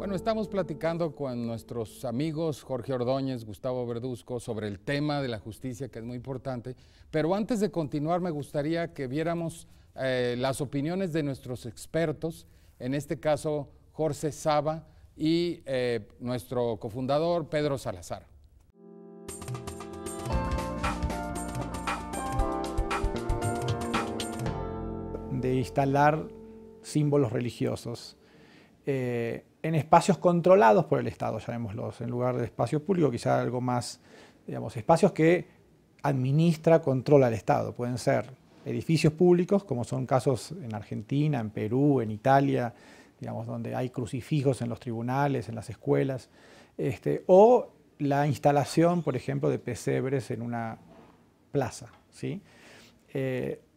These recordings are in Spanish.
Bueno, estamos platicando con nuestros amigos Jorge Ordóñez, Gustavo Verduzco, sobre el tema de la justicia, que es muy importante. Pero antes de continuar, me gustaría que viéramos las opiniones de nuestros expertos, en este caso Jorge Saba y nuestro cofundador Pedro Salazar. De instalar símbolos religiosos en espacios controlados por el Estado, llamémoslos, en lugar de espacios públicos, quizá algo más, digamos, espacios que administra, controla el Estado. Pueden ser edificios públicos, como son casos en Argentina, en Perú, en Italia, digamos, donde hay crucifijos en los tribunales, en las escuelas, o la instalación, por ejemplo, de pesebres en una plaza, ¿sí?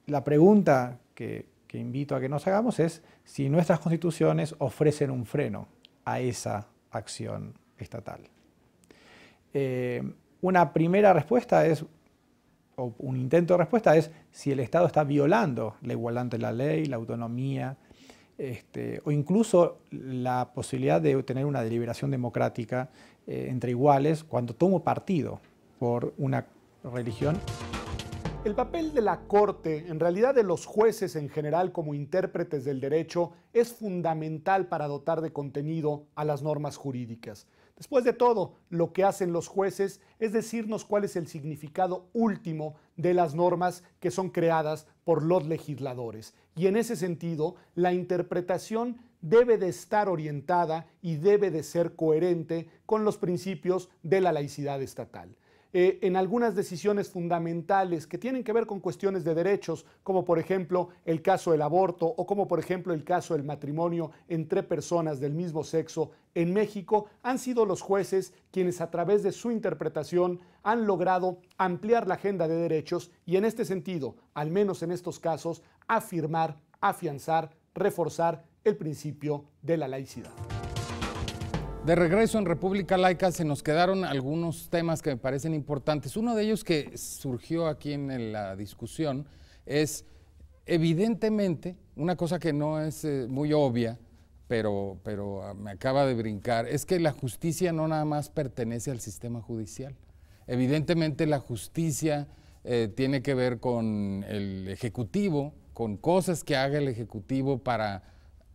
La pregunta que invito a que nos hagamos es si nuestras constituciones ofrecen un freno a esa acción estatal. Una primera respuesta es, o un intento de respuesta es, si el Estado está violando la igualdad ante la ley, la autonomía, o incluso la posibilidad de tener una deliberación democrática entre iguales cuando tomo partido por una religión. El papel de la Corte, en realidad de los jueces en general como intérpretes del derecho, es fundamental para dotar de contenido a las normas jurídicas. Después de todo, lo que hacen los jueces es decirnos cuál es el significado último de las normas que son creadas por los legisladores. Y en ese sentido, la interpretación debe de estar orientada y debe de ser coherente con los principios de la laicidad estatal. En algunas decisiones fundamentales que tienen que ver con cuestiones de derechos, como por ejemplo el caso del aborto o como por ejemplo el caso del matrimonio entre personas del mismo sexo en México, han sido los jueces quienes a través de su interpretación han logrado ampliar la agenda de derechos y en este sentido, al menos en estos casos, afirmar, afianzar, reforzar el principio de la laicidad. De regreso en República Laica se nos quedaron algunos temas que me parecen importantes. Uno de ellos que surgió aquí en la discusión es, evidentemente, una cosa que no es muy obvia, pero me acaba de brincar, es que la justicia no nada más pertenece al sistema judicial. Evidentemente la justicia tiene que ver con el Ejecutivo, con cosas que haga el Ejecutivo para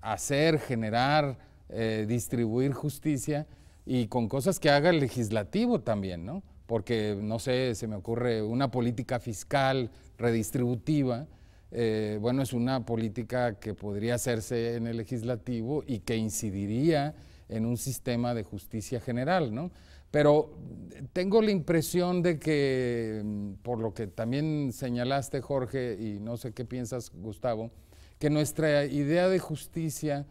hacer, generar, distribuir justicia y con cosas que haga el legislativo también, ¿no? Porque, no sé, se me ocurre una política fiscal redistributiva, bueno, es una política que podría hacerse en el legislativo y que incidiría en un sistema de justicia general, ¿no? Pero tengo la impresión de que, por lo que también señalaste, Jorge, y no sé qué piensas, Gustavo, que nuestra idea de justicia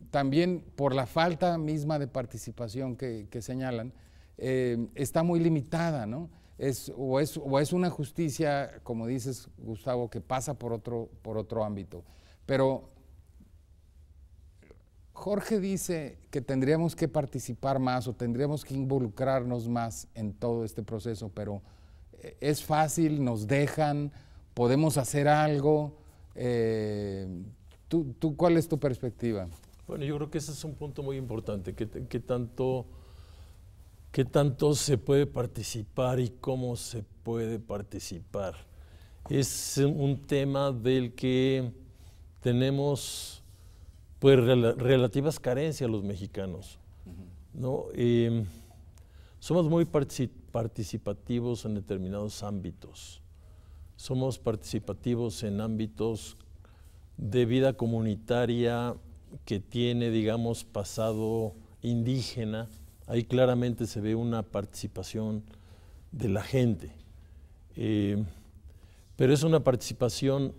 también por la falta misma de participación que señalan, está muy limitada, ¿no? O es una justicia, como dices, Gustavo, que pasa por otro ámbito. Pero Jorge dice que tendríamos que participar más o tendríamos que involucrarnos más en todo este proceso, pero es fácil, nos dejan, podemos hacer algo. ¿Tú cuál es tu perspectiva? Bueno, yo creo que ese es un punto muy importante, qué tanto se puede participar y cómo se puede participar. Es un tema del que tenemos pues relativas carencias los mexicanos, ¿no? Somos muy participativos en determinados ámbitos, somos participativos en ámbitos de vida comunitaria que tiene, digamos, pasado indígena. Ahí claramente se ve una participación de la gente, pero es una participación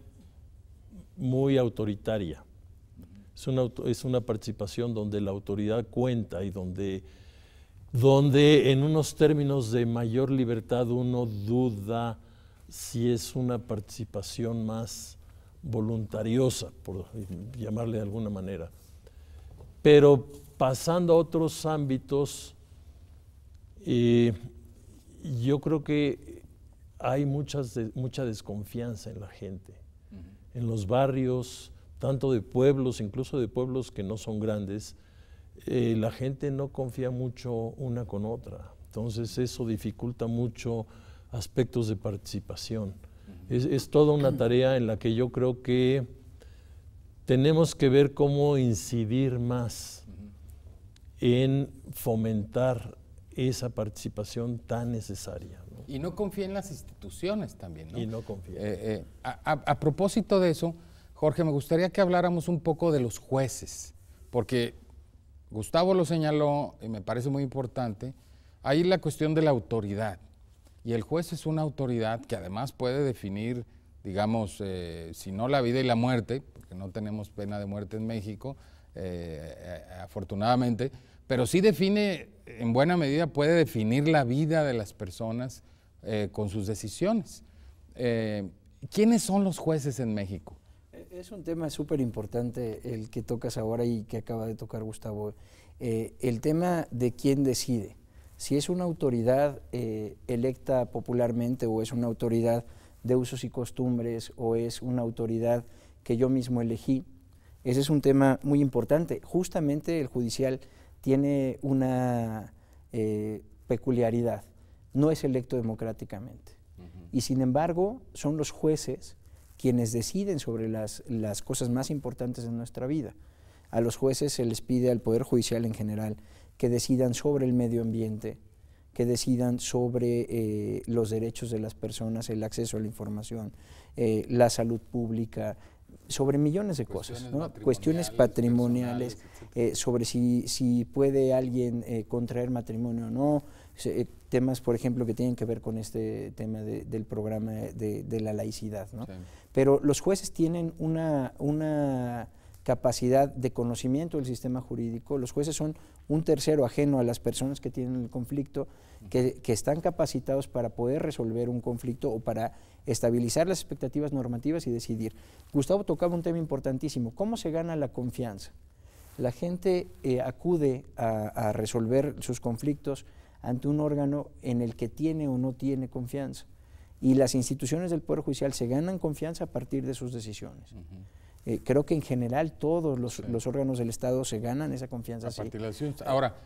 muy autoritaria, es una participación donde la autoridad cuenta y donde en unos términos de mayor libertad uno duda si es una participación más voluntariosa, por llamarle de alguna manera. Pero pasando a otros ámbitos, yo creo que hay mucha desconfianza en la gente, en los barrios, tanto de pueblos, incluso de pueblos que no son grandes, la gente no confía mucho una con otra. Entonces eso dificulta mucho aspectos de participación. Es toda una tarea en la que yo creo que tenemos que ver cómo incidir más en fomentar esa participación tan necesaria, ¿no? Y no confía en las instituciones también, ¿no? Y no confía. A propósito de eso, Jorge, me gustaría que habláramos un poco de los jueces, porque Gustavo lo señaló y me parece muy importante. Ahí la cuestión de la autoridad. Y el juez es una autoridad que además puede definir, digamos, si no la vida y la muerte, porque no tenemos pena de muerte en México, afortunadamente, pero sí define, en buena medida puede definir la vida de las personas con sus decisiones. ¿Quiénes son los jueces en México? Es un tema súper importante el que tocas ahora y que acaba de tocar Gustavo. El tema de quién decide. Si es una autoridad electa popularmente o es una autoridad de usos y costumbres o es una autoridad que yo mismo elegí, ese es un tema muy importante. Justamente el judicial tiene una peculiaridad, no es electo democráticamente. Y sin embargo son los jueces quienes deciden sobre las cosas más importantes de nuestra vida. A los jueces se les pide, al Poder Judicial en general, que decidan sobre el medio ambiente, que decidan sobre los derechos de las personas, el acceso a la información, la salud pública, sobre millones de cosas, ¿no? Cuestiones patrimoniales, sobre si puede alguien contraer matrimonio o no, temas, por ejemplo, que tienen que ver con este tema del programa de la laicidad, ¿no? Sí. Pero los jueces tienen una capacidad de conocimiento del sistema jurídico. Los jueces son un tercero ajeno a las personas que tienen el conflicto, que están capacitados para poder resolver un conflicto o para estabilizar las expectativas normativas y decidir. Gustavo tocaba un tema importantísimo: ¿cómo se gana la confianza? La gente acude a resolver sus conflictos ante un órgano en el que tiene o no tiene confianza, y las instituciones del Poder Judicial se ganan confianza a partir de sus decisiones. Creo que en general todos los órganos del Estado se ganan esa confianza. A partir de las instituciones. Ahora,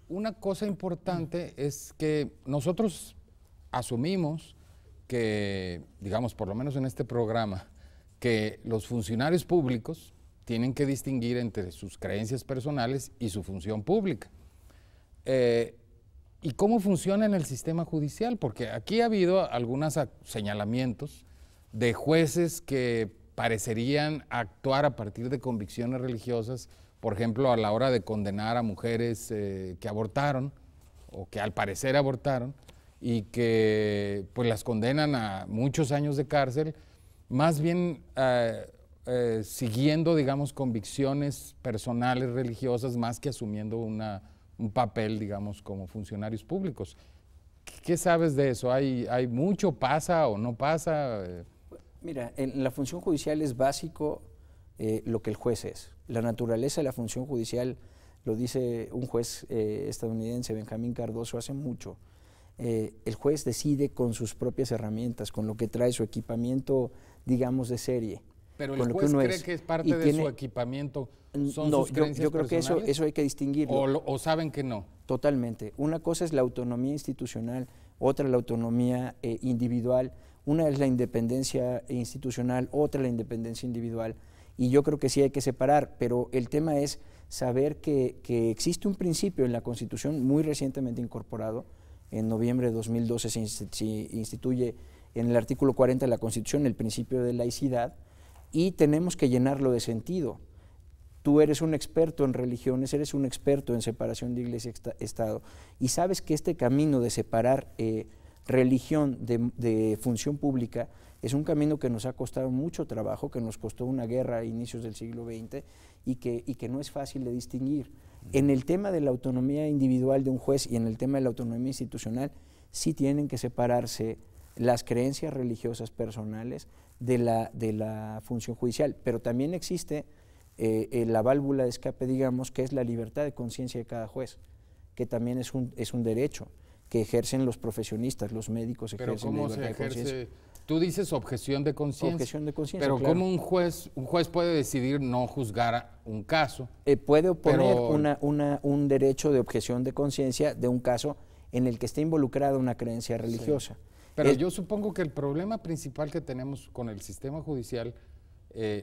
una cosa importante es que nosotros asumimos que, digamos, por lo menos en este programa, que los funcionarios públicos tienen que distinguir entre sus creencias personales y su función pública. ¿Y cómo funciona en el sistema judicial? Porque aquí ha habido algunos señalamientos de jueces que parecerían actuar a partir de convicciones religiosas, por ejemplo, a la hora de condenar a mujeres que abortaron o que al parecer abortaron, y que pues las condenan a muchos años de cárcel, más bien siguiendo, digamos, convicciones personales religiosas, más que asumiendo un papel, digamos, como funcionarios públicos. ¿Qué sabes de eso? ¿Hay mucho? ¿Pasa o no pasa? Mira, en la función judicial es básico lo que el juez es. La naturaleza de la función judicial lo dice un juez estadounidense, Benjamín Cardoso, hace mucho. El juez decide con sus propias herramientas, con lo que trae su equipamiento, digamos, de serie. Pero el juez cree que es parte de su equipamiento, son sus creencias yo creo personales. que eso hay que distinguirlo. ¿O saben que no? Totalmente. Una cosa es la autonomía institucional, otra la autonomía individual. Una es la independencia institucional, otra la independencia individual. Y yo creo que sí hay que separar, pero el tema es saber que existe un principio en la Constitución muy recientemente incorporado. En noviembre de 2012 se instituye en el artículo 40 de la Constitución el principio de laicidad, y tenemos que llenarlo de sentido. Tú eres un experto en religiones, eres un experto en separación de iglesia y Estado, y sabes que este camino de separar religión de función pública es un camino que nos ha costado mucho trabajo, que nos costó una guerra a inicios del siglo XX y que no es fácil de distinguir. En el tema de la autonomía individual de un juez y en el tema de la autonomía institucional, sí tienen que separarse las creencias religiosas personales de la función judicial, pero también existe la válvula de escape, digamos, que es la libertad de conciencia de cada juez, que también es un derecho que ejercen los profesionistas, los médicos ejercen la libertad de conciencia. Tú dices objeción de conciencia. Objeción de conciencia, Pero claro. ¿cómo un juez puede decidir no juzgar un caso? Puede oponer Pero- un derecho de objeción de conciencia de un caso en el que esté involucrada una creencia religiosa. Pero yo supongo que el problema principal que tenemos con el sistema judicial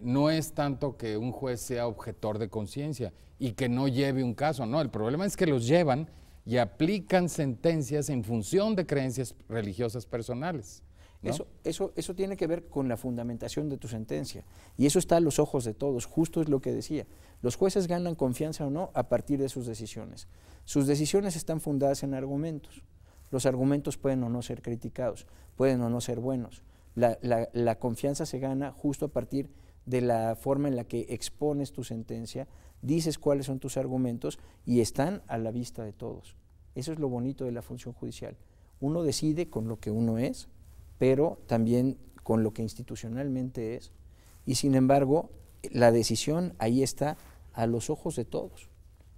no es tanto que un juez sea objetor de conciencia y que no lleve un caso, no, el problema es que los llevan y aplican sentencias en función de creencias religiosas personales, ¿no? Eso tiene que ver con la fundamentación de tu sentencia. Y eso está a los ojos de todos, justo es lo que decía. Los jueces ganan confianza o no a partir de sus decisiones. Sus decisiones están fundadas en argumentos. Los argumentos pueden o no ser criticados, pueden o no ser buenos. La confianza se gana justo a partir de la forma en la que expones tu sentencia, dices cuáles son tus argumentos y están a la vista de todos. Eso es lo bonito de la función judicial. Uno decide con lo que uno es, pero también con lo que institucionalmente es, y sin embargo, la decisión ahí está a los ojos de todos,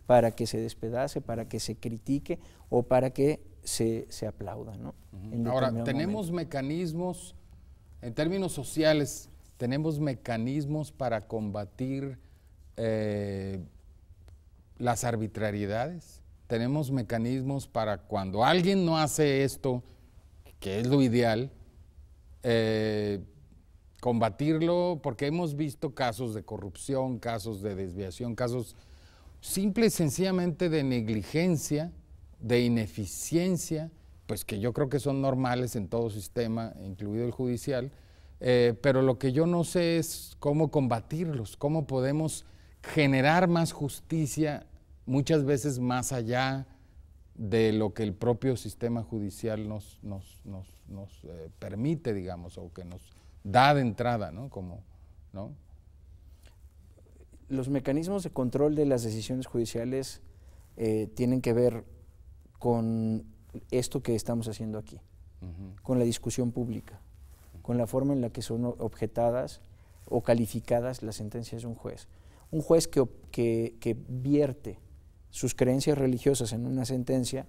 para que se despedace, para que se critique o para que se aplauda, ¿no? En Ahora, determinado tenemos momento. mecanismos, en términos sociales, tenemos mecanismos para combatir las arbitrariedades, tenemos mecanismos para cuando alguien no hace esto, que es lo ideal, combatirlo, porque hemos visto casos de corrupción, casos de desviación, casos simple y sencillamente de negligencia, de ineficiencia, pues que yo creo que son normales en todo sistema, incluido el judicial, pero lo que yo no sé es cómo combatirlos, cómo podemos generar más justicia, muchas veces más allá de lo que el propio sistema judicial nos permite, digamos, o que nos da de entrada, ¿no? ¿no? Los mecanismos de control de las decisiones judiciales tienen que ver con esto que estamos haciendo aquí, con la discusión pública, con la forma en la que son objetadas o calificadas las sentencias de un juez. Un juez que vierte sus creencias religiosas en una sentencia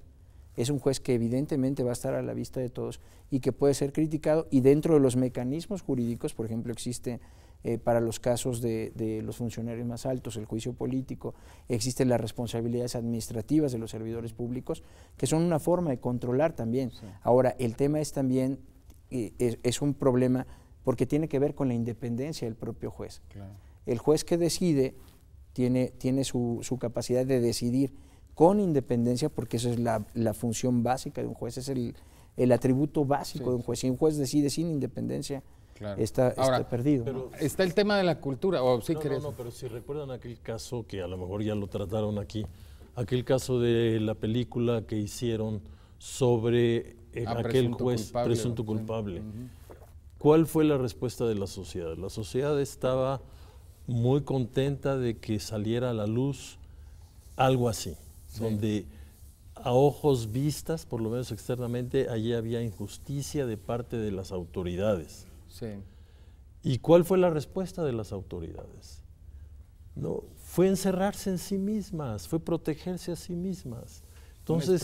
es un juez que evidentemente va a estar a la vista de todos y que puede ser criticado, y dentro de los mecanismos jurídicos, por ejemplo, existe para los casos de los funcionarios más altos, el juicio político, existen las responsabilidades administrativas de los servidores públicos, que son una forma de controlar también. Sí. Ahora, el tema es también, es un problema porque tiene que ver con la independencia del propio juez. Claro. El juez que decide tiene su capacidad de decidir con independencia, porque esa es la función básica de un juez, es el atributo básico de un juez. Si un juez decide sin independencia, claro, está perdido. Pero ¿no? Está el tema de la cultura. ¿Sí no, pero si recuerdan aquel caso que a lo mejor ya lo trataron aquí, aquel caso de la película que hicieron sobre aquel juez presunto culpable. ¿Cuál fue la respuesta de la sociedad? La sociedad estaba muy contenta de que saliera a la luz algo así, donde a ojos vistas, por lo menos externamente, allí había injusticia de parte de las autoridades. Sí. ¿Y cuál fue la respuesta de las autoridades? No, fue encerrarse en sí mismas, fue protegerse a sí mismas. Entonces,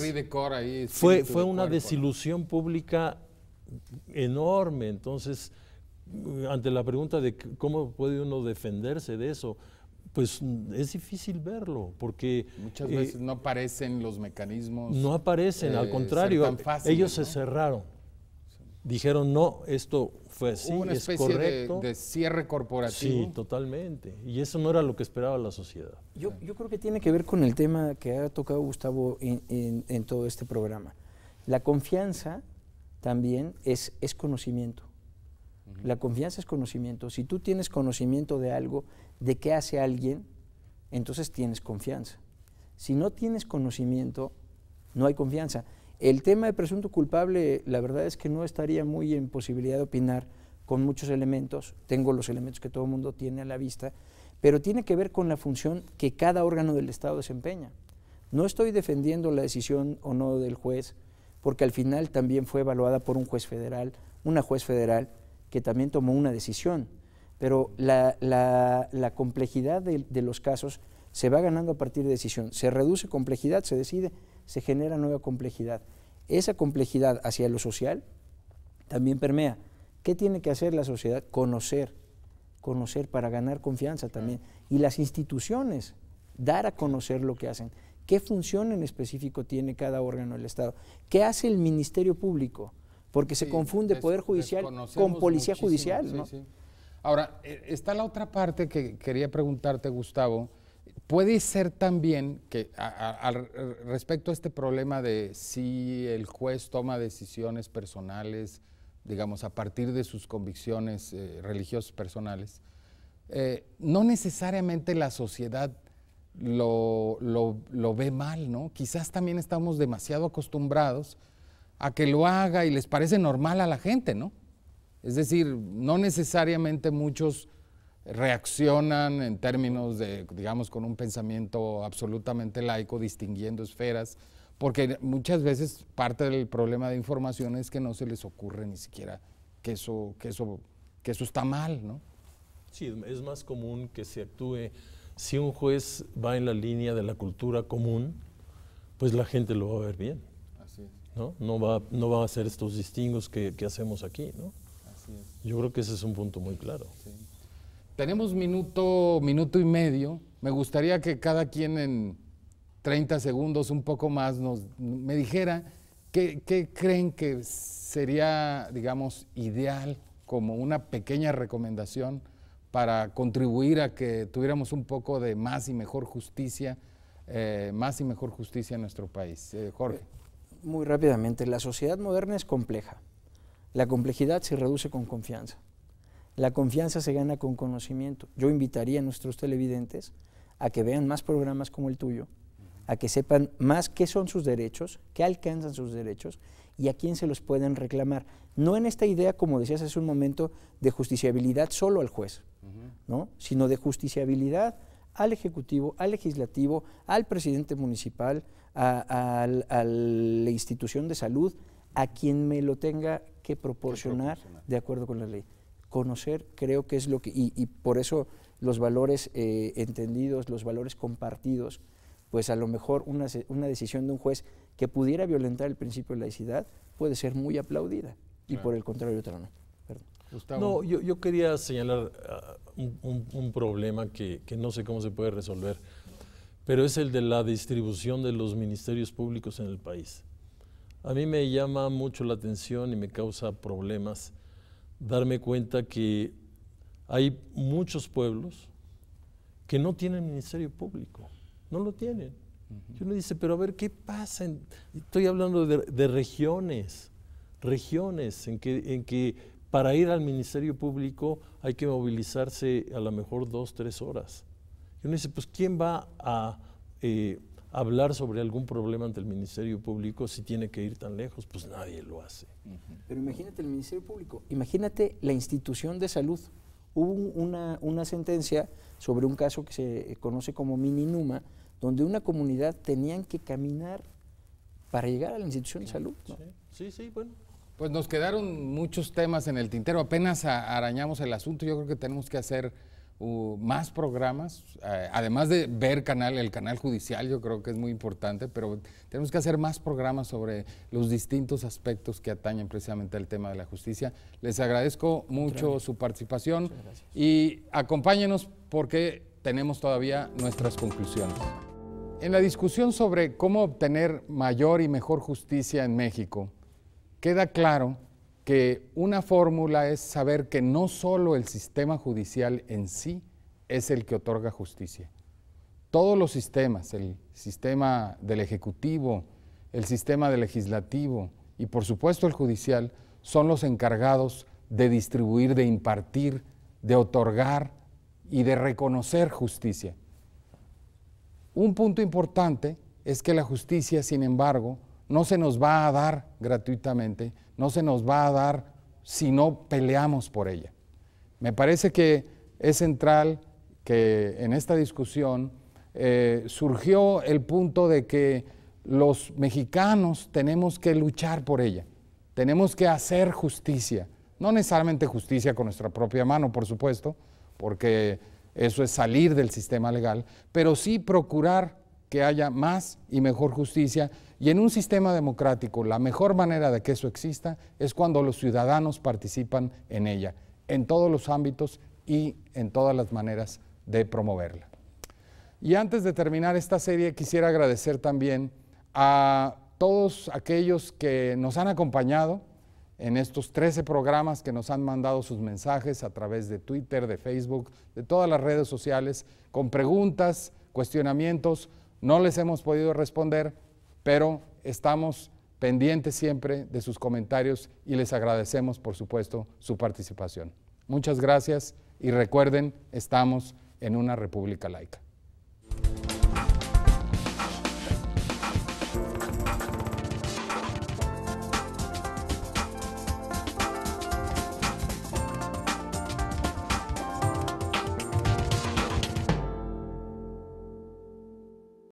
fue una desilusión pública enorme. Entonces, ante la pregunta de cómo puede uno defenderse de eso, pues es difícil verlo, porque muchas veces no aparecen los mecanismos. No aparecen, al contrario, tan fáciles, ellos se cerraron. Dijeron, no, esto fue así, hubo una es especie correcto. De cierre corporativo. Sí, totalmente. Y eso no era lo que esperaba la sociedad. Yo creo que tiene que ver con el tema que ha tocado Gustavo en todo este programa. La confianza también es conocimiento. La confianza es conocimiento. Si tú tienes conocimiento de algo, de qué hace alguien, entonces tienes confianza. Si no tienes conocimiento, no hay confianza. El tema de presunto culpable, la verdad es que no estaría muy en posibilidad de opinar con muchos elementos. Tengo los elementos que todo el mundo tiene a la vista, pero tiene que ver con la función que cada órgano del Estado desempeña. No estoy defendiendo la decisión o no del juez, porque al final también fue evaluada por un juez federal, una juez federal que también tomó una decisión, pero la complejidad de los casos se va ganando a partir de decisión. Se reduce complejidad, se decide, se genera nueva complejidad. Esa complejidad hacia lo social también permea ¿Qué tiene que hacer la sociedad? Conocer para ganar confianza también. Y las instituciones, dar a conocer lo que hacen. ¿Qué función en específico tiene cada órgano del Estado? ¿Qué hace el Ministerio Público? Porque se confunde Poder Judicial con Policía Judicial, ¿no? Sí. Ahora, está la otra parte que quería preguntarte, Gustavo. ¿Puede ser también que respecto a este problema de si el juez toma decisiones personales, digamos, a partir de sus convicciones religiosas personales, no necesariamente la sociedad lo ve mal, ¿no? Quizás también estamos demasiado acostumbrados a que lo haga y les parece normal a la gente, ¿no? Es decir, no necesariamente muchos reaccionan en términos de, digamos, con un pensamiento absolutamente laico, distinguiendo esferas, porque muchas veces parte del problema de información es que no se les ocurre ni siquiera que eso está mal, ¿no? Sí, es más común que se actúe, si un juez va en la línea de la cultura común, pues la gente lo va a ver bien. Así es. No va a hacer estos distingos que hacemos aquí, ¿no? Así es. Yo creo que ese es un punto muy claro. Sí. Tenemos minuto y medio. Me gustaría que cada quien en 30 segundos, un poco más, me dijera qué creen que sería, digamos, ideal como una pequeña recomendación para contribuir a que tuviéramos un poco de más y mejor justicia en nuestro país. Jorge. Muy rápidamente, la sociedad moderna es compleja. La complejidad se reduce con confianza. La confianza se gana con conocimiento. Yo invitaría a nuestros televidentes a que vean más programas como el tuyo, a que sepan más qué son sus derechos, qué alcanzan sus derechos y a quién se los pueden reclamar. No en esta idea, como decías hace un momento, de justiciabilidad solo al juez, ¿no? Sino de justiciabilidad al Ejecutivo, al Legislativo, al presidente municipal, a la institución de salud, a quien me lo tenga que proporcionar de acuerdo con la ley. Conocer creo que es lo que, y por eso los valores entendidos, los valores compartidos, pues a lo mejor una decisión de un juez que pudiera violentar el principio de laicidad puede ser muy aplaudida, y por el contrario otra no. Perdón. Gustavo. No, yo quería señalar un problema que no sé cómo se puede resolver, pero es el de la distribución de los ministerios públicos en el país. A mí me llama mucho la atención y me causa problemas darme cuenta que hay muchos pueblos que no tienen ministerio público, no lo tienen. Y uno dice, pero a ver, ¿qué pasa? Estoy hablando de regiones en que para ir al ministerio público hay que movilizarse a lo mejor 2, 3 horas. Y uno dice, pues ¿quién va a hablar sobre algún problema ante el Ministerio Público si tiene que ir tan lejos? Pues nadie lo hace. Pero imagínate el Ministerio Público, imagínate la institución de salud. Hubo una sentencia sobre un caso que se conoce como Mininuma, donde una comunidad tenían que caminar para llegar a la institución de salud, ¿no? Sí, bueno. Pues nos quedaron muchos temas en el tintero, apenas arañamos el asunto. Yo creo que tenemos que hacer más programas, además de ver el canal judicial, yo creo que es muy importante, pero tenemos que hacer más programas sobre los distintos aspectos que atañen precisamente al tema de la justicia. Les agradezco mucho su participación y acompáñenos porque tenemos todavía nuestras conclusiones. En la discusión sobre cómo obtener mayor y mejor justicia en México, queda claro que una fórmula es saber que no solo el sistema judicial en sí es el que otorga justicia. Todos los sistemas, el sistema del Ejecutivo, el sistema del Legislativo y por supuesto el judicial, son los encargados de distribuir, de impartir, de otorgar y de reconocer justicia. Un punto importante es que la justicia, sin embargo, no se nos va a dar gratuitamente, no se nos va a dar si no peleamos por ella. Me parece que es central que en esta discusión surgió el punto de que los mexicanos tenemos que luchar por ella, tenemos que hacer justicia, no necesariamente justicia con nuestra propia mano, por supuesto, porque eso es salir del sistema legal, pero sí procurar que haya más y mejor justicia, y en un sistema democrático la mejor manera de que eso exista es cuando los ciudadanos participan en ella, en todos los ámbitos y en todas las maneras de promoverla. Y antes de terminar esta serie quisiera agradecer también a todos aquellos que nos han acompañado en estos 13 programas, que nos han mandado sus mensajes a través de Twitter, de Facebook, de todas las redes sociales, con preguntas, cuestionamientos. No les hemos podido responder, pero estamos pendientes siempre de sus comentarios y les agradecemos, por supuesto, su participación. Muchas gracias y recuerden, estamos en una república laica.